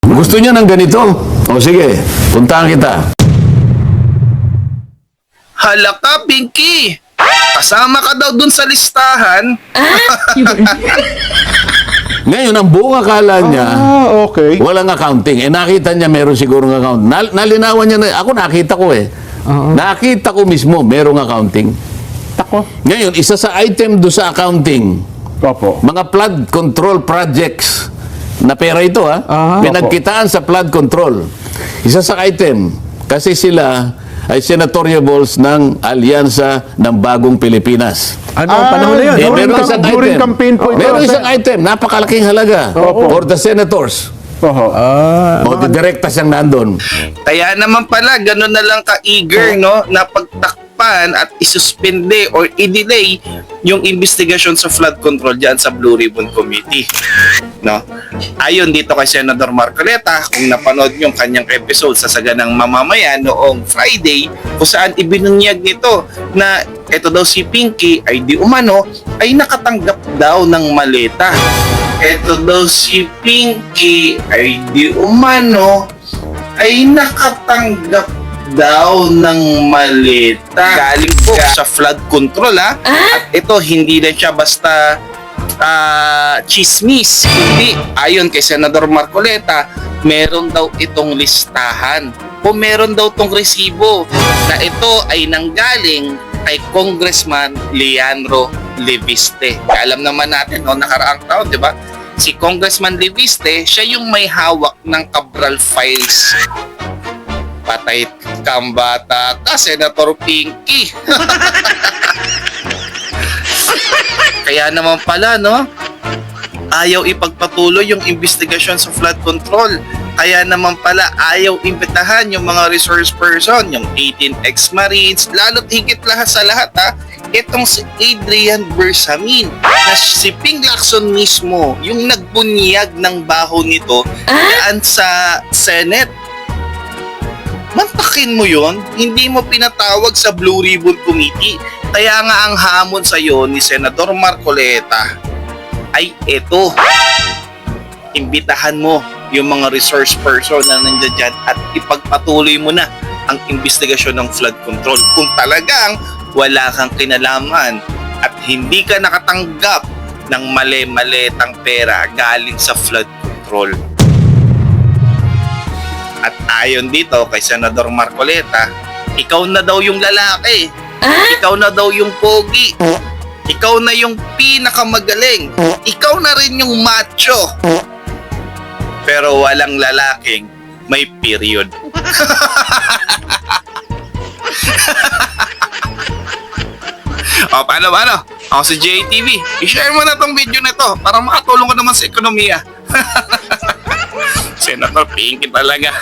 Gusto niya ng ganito. O sige, puntahan kita. Hala ka, Pinky! Kasama ka daw dun sa listahan. Ngayon, ang buong akala niya, Okay. walang accounting. Nakita niya meron sigurong account. Nalinawan niya na, ako nakita ko Nakita ko mismo merong accounting. Tako. Ngayon, isa sa item do sa accounting, Opo. mga flood control projects, na pera ito pinagkitaan sa flood control. Isa sa item, kasi sila ay senatoriables ng Alyansa ng Bagong Pilipinas. Ano ang panahon na yun? Meron isang during item. campaign po ito. Meron isang item, napakalaking halaga for the senators. Oho. O direkta siyang nandun. Kaya naman pala, gano'n na lang ka-eager, no? Na pagtakpan at isuspende or i-delay yung investigasyon sa flood control dyan sa Blue Ribbon Committee. No? Ayon dito kay Senador Marcoleta, kung napanood yung kanyang episode sa Saganang Mamamayan noong Friday, kung saan ibinunyag nito na ito daw si Pinky ay di umano ay nakatanggap daw ng maleta. Ito daw si Pinky ay di umano ay nakatanggap daw ng maleta. Galing po sa flood control At ito hindi na siya basta chismis. Hindi. Ayon kay Senador Marcoleta, meron daw itong listahan o meron daw itong resibo na ito ay nanggaling kay Congressman Leandro Leviste. Alam naman natin, nakaraang taon, di ba? Si Congressman Leviste, siya yung may hawak ng Cabral Files. Patay kang bata ka, Senator Pinky. Kaya naman pala, ayaw ipagpatuloy yung investigasyon sa flood control. Kaya naman pala ayaw imbitahan yung mga resource person, yung 18 ex-marines, lalo't higit lahat sa lahat itong si Adrian Bersamin, na si Ping Lacson mismo, yung nagbunyag ng baho nito daan sa Senate. Mantakin mo yon, hindi mo pinatawag sa Blue Ribbon Committee. Kaya nga ang hamon sa iyo ni Senador Marcoleta ay ito. Imbitahan mo yung mga resource person na nandiyan dyan at ipagpatuloy mo na ang investigasyon ng flood control. Kung talagang wala kang kinalaman at hindi ka nakatanggap ng mali-malitang pera galing sa flood control. At ayon dito kay Senador Marcoleta, ikaw na daw yung lalaki. Ikaw na daw yung pogi. Ikaw na yung pinakamagaling. Ikaw na rin yung macho. Pero walang lalaking may period. Paano? Ako si JTV. I-share mo na tong video na to para makatulong ka naman sa ekonomiya. Senator Pinky talaga.